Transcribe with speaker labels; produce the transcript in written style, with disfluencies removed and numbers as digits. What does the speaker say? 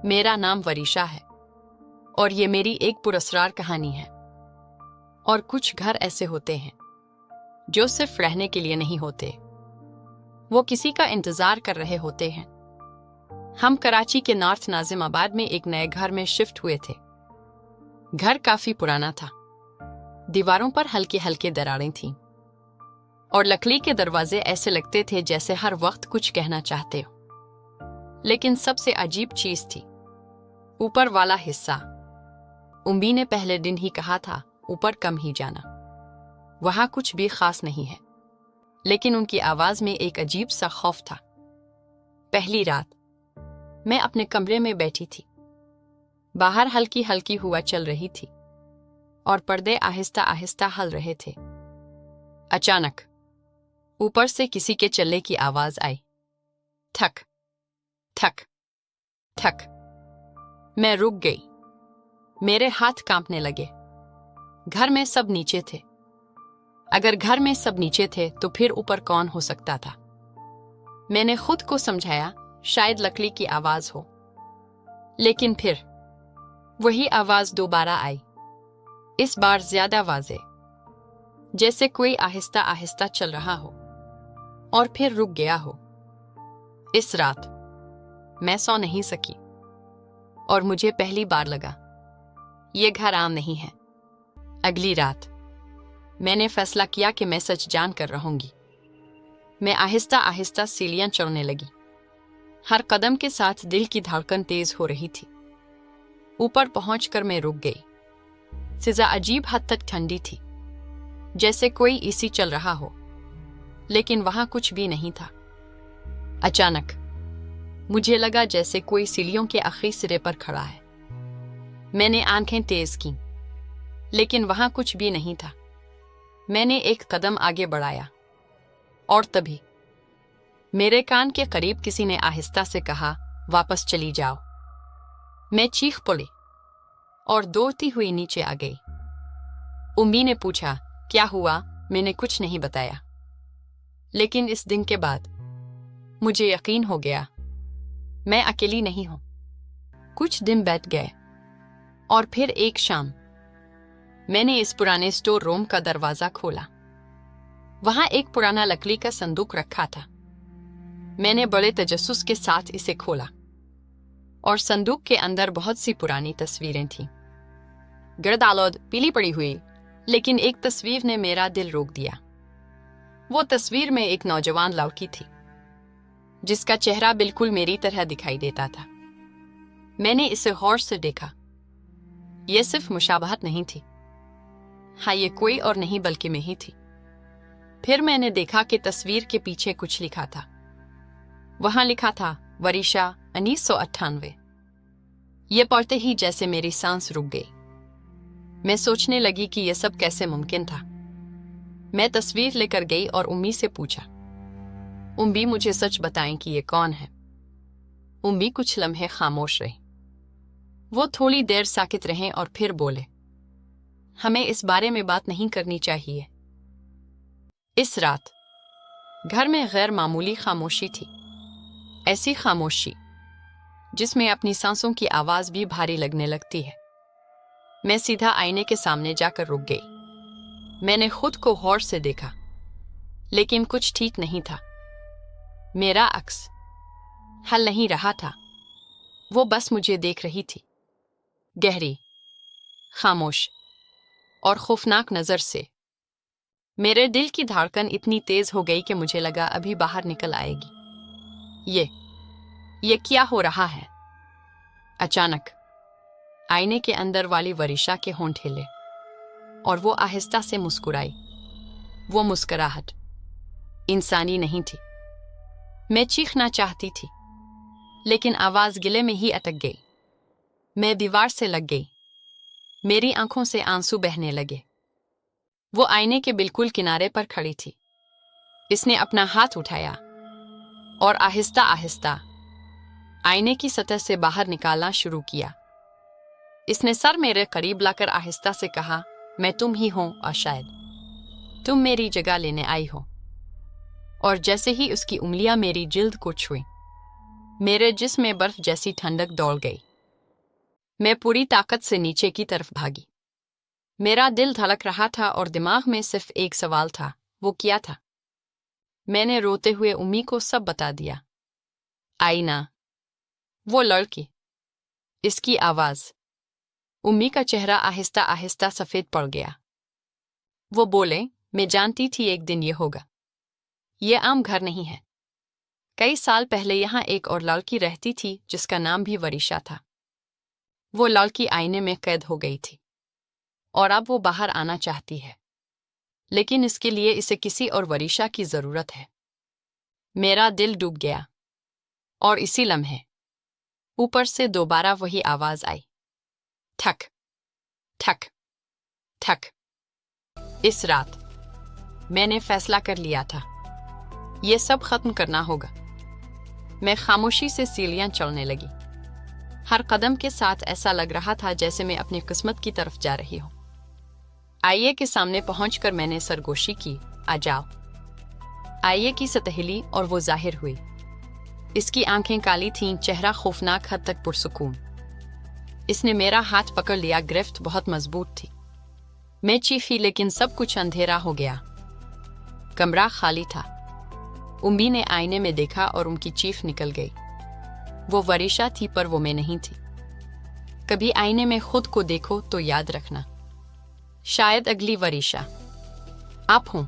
Speaker 1: मेरा नाम वरीशा है और ये मेरी एक पुरस्कार कहानी है। और कुछ घर ऐसे होते हैं जो सिर्फ रहने के लिए नहीं होते, वो किसी का इंतजार कर रहे होते हैं। हम कराची के नॉर्थ नाजिमाबाद में एक नए घर में शिफ्ट हुए थे। घर काफी पुराना था, दीवारों पर हल्के हल्के दरारें थीं और लकड़ी के दरवाजे ऐसे लगते थे जैसे हर वक्त कुछ कहना चाहते हो। लेकिन सबसे अजीब चीज थी ऊपर वाला हिस्सा। उम्मी ने पहले दिन ही कहा था ऊपर कम ही जाना, वहां कुछ भी खास नहीं है, लेकिन उनकी आवाज में एक अजीब सा खौफ था। पहली रात मैं अपने कमरे में बैठी थी, बाहर हल्की हल्की हवा चल रही थी और पर्दे आहिस्ता आहिस्ता हिल रहे थे। अचानक ऊपर से किसी के चलने की आवाज आई, ठक ठक ठक। मैं रुक गई, मेरे हाथ कांपने लगे। घर में सब नीचे थे। अगर घर में सब नीचे थे तो फिर ऊपर कौन हो सकता था? मैंने खुद को समझाया शायद लकड़ी की आवाज हो, लेकिन फिर वही आवाज दोबारा आई, इस बार ज्यादा वाज़े, जैसे कोई आहिस्ता आहिस्ता चल रहा हो और फिर रुक गया हो। इस रात मैं सो नहीं सकी और मुझे पहली बार लगा ये घर आम नहीं है। अगली रात मैंने फैसला किया कि मैं सच जान कर रहूंगी। मैं आहिस्ता आहिस्ता सीढ़ियां चढ़ने लगी। हर कदम के साथ दिल की धड़कन तेज हो रही थी। ऊपर पहुंचकर मैं रुक गई। फिजा अजीब हद तक ठंडी थी, जैसे कोई एसी चल रहा हो, लेकिन वहां कुछ भी नहीं था। अचानक मुझे लगा जैसे कोई सीढ़ियों के आखिरी सिरे पर खड़ा है। मैंने आंखें तेज की, लेकिन वहां कुछ भी नहीं था। मैंने एक कदम आगे बढ़ाया और तभी मेरे कान के करीब किसी ने आहिस्ता से कहा, वापस चली जाओ। मैं चीख पड़ी और दौड़ती हुई नीचे आ गई। उम्मी ने पूछा, क्या हुआ? मैंने कुछ नहीं बताया, लेकिन इस दिन के बाद मुझे यकीन हो गया मैं अकेली नहीं हूं। कुछ दिन बीत गए और फिर एक शाम मैंने इस पुराने स्टोर रूम का दरवाजा खोला। वहां एक पुराना लकड़ी का संदूक रखा था। मैंने बड़े तजस्सुस के साथ इसे खोला और संदूक के अंदर बहुत सी पुरानी तस्वीरें थीं। गर्द आलूद पीली पड़ी हुई, लेकिन एक तस्वीर ने मेरा दिल रोक दिया। वो तस्वीर में एक नौजवान लड़की थी जिसका चेहरा बिल्कुल मेरी तरह दिखाई देता था। मैंने इसे गौर से देखा। यह सिर्फ मुशाबहत नहीं थी, हाँ, ये कोई और नहीं बल्कि मैं ही थी। फिर मैंने देखा कि तस्वीर के पीछे कुछ लिखा था। वहां लिखा था, वरीशा 1998। ये पढ़ते ही जैसे मेरी सांस रुक गई। मैं सोचने लगी कि यह सब कैसे मुमकिन था। मैं तस्वीर लेकर गई और उम्मी से पूछा, उम्मी मुझे सच बताएं कि ये कौन है? उम्मी कुछ लम्हे खामोश रही। वो थोड़ी देर साकित रहे और फिर बोले, हमें इस बारे में बात नहीं करनी चाहिए। इस रात घर में गैर मामूली खामोशी थी, ऐसी खामोशी जिसमें अपनी सांसों की आवाज भी भारी लगने लगती है। मैं सीधा आईने के सामने जाकर रुक गई। मैंने खुद को गौर से देखा, लेकिन कुछ ठीक नहीं था। मेरा अक्स हल नहीं रहा था, वो बस मुझे देख रही थी, गहरी, खामोश और खौफनाक नजर से। मेरे दिल की धड़कन इतनी तेज हो गई कि मुझे लगा अभी बाहर निकल आएगी। ये क्या हो रहा है? अचानक आईने के अंदर वाली वरीशा के होंठ हिले और वो आहिस्ता से मुस्कुराई। वो मुस्कुराहट इंसानी नहीं थी। मैं चीखना चाहती थी, लेकिन आवाज गिले में ही अटक गई। मैं दीवार से लग गई। मेरी आंखों से आंसू बहने लगे। वो आईने के बिल्कुल किनारे पर खड़ी थी। इसने अपना हाथ उठाया और आहिस्ता आहिस्ता आईने की सतह से बाहर निकालना शुरू किया। इसने सर मेरे करीब लाकर आहिस्ता से कहा, मैं तुम ही हूं और शायद तुम मेरी जगह लेने आई हो। और जैसे ही उसकी उंगलियां मेरी जिल्द को छुई, मेरे जिस्म में बर्फ जैसी ठंडक दौड़ गई। मैं पूरी ताकत से नीचे की तरफ भागी। मेरा दिल धड़क रहा था और दिमाग में सिर्फ एक सवाल था, वो क्या था? मैंने रोते हुए उम्मी को सब बता दिया। आईना, वो लड़की, इसकी आवाज। उम्मी का चेहरा आहिस्ता आहिस्ता सफेद पड़ गया। वो बोले, मैं जानती थी एक दिन ये होगा। ये आम घर नहीं है। कई साल पहले यहाँ एक और लड़की रहती थी जिसका नाम भी वरीशा था। वो लड़की आईने में कैद हो गई थी और अब वो बाहर आना चाहती है, लेकिन इसके लिए इसे किसी और वरीशा की जरूरत है। मेरा दिल डूब गया और इसी लम्हे ऊपर से दोबारा वही आवाज आई, ठक ठक ठक। इस रात मैंने फैसला कर लिया था, ये सब खत्म करना होगा। मैं खामोशी से सीढ़ियां चढ़ने लगी। हर कदम के साथ ऐसा लग रहा था जैसे मैं अपनी किस्मत की तरफ जा रही हूं। आईये के सामने पहुंचकर मैंने सरगोशी की, आ जाओ। आईये की सतहली और वो जाहिर हुई। इसकी आंखें काली थीं, चेहरा खौफनाक हद तक पुरसुकून। इसने मेरा हाथ पकड़ लिया, गिरफ्त बहुत मजबूत थी। मैं चीखी लेकिन सब कुछ अंधेरा हो गया। कमरा खाली था। उम्मी ने आईने में देखा और उनकी चीख निकल गई। वो वरीशा थी पर वो मैं नहीं थी। कभी आईने में खुद को देखो तो याद रखना, शायद अगली वरीशा आप हूं।